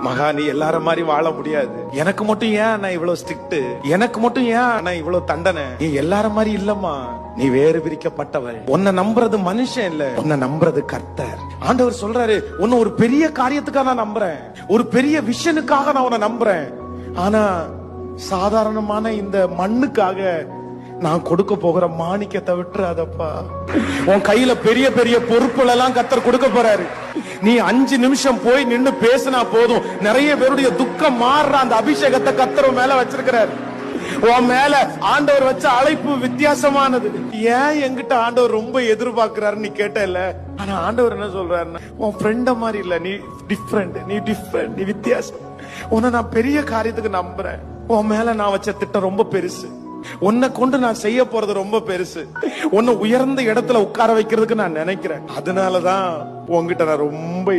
மகா நீ எல்லார மாதிரி வாழ முடியாது. எனக்கு மட்டும் ஏன் நான் இவ்வளவு ஸ்ட்ரிக்ட், எனக்கு மட்டும் ஏன் நான் இவ்வளவு தண்டனை, நீ எல்லார மாதிரி இல்லம்மா, நீ வேறு பிரிக்கப்பட்டவள். உன்னை நம்புறது மனுஷன் இல்ல, உன்னை நம்புறது கர்த்தர். ஆண்டவர் சொல்றாரு, உன்னை ஒரு பெரிய காரியத்துக்காக நான் நம்புறேன், ஒரு பெரிய விஷனுக்காக நான் உன்னை நம்புறேன். ஆனா சாதாரணமான இந்த மண்ணுக்காக நான் கொடுக்க போகிற மாணிக்கத்தை விட்டுறாதப்பா. உன் கையில பெரிய பெரிய பொறுப்புகள் எல்லாம் கர்த்தர் கொடுக்க போறாரு. நீ 5 நிமிஷம் போய் நின்னு பேசினா போதும், நிறைய பேருடைய துக்கம் மாறுற அந்த அபிஷேகத்தை கர்த்தர் மேல வச்சிருக்கிறாரு. உன் மேல ஆண்டவர் வச்ச அழைப்பு வித்தியாசமானது. ஏன் என்கிட்ட ஆண்டவர் ரொம்ப எதிர்பார்க்கிறாருன்னு நீ கேட்டல, ஆனா ஆண்டவர் என்ன சொல்றாருன்னா, உன் ஃப்ரெண்ட மாதிரி இல்ல, நீ டிஃப்ரெண்ட், நீ வித்தியாசம். உன்னை நான் பெரிய காரியத்துக்கு நம்புறேன். உன் மேல நான் வச்ச திட்டம் ரொம்ப பெருசு, உன்னை கொண்டு நான் செய்ய போறது ரொம்ப பெருசு, உன்னை உயர்ந்த இடத்துல உட்கார வைக்கிறதுக்கு நான் நினைக்கிறேன். அதனாலதான் உன்கிட்ட நான் ரொம்ப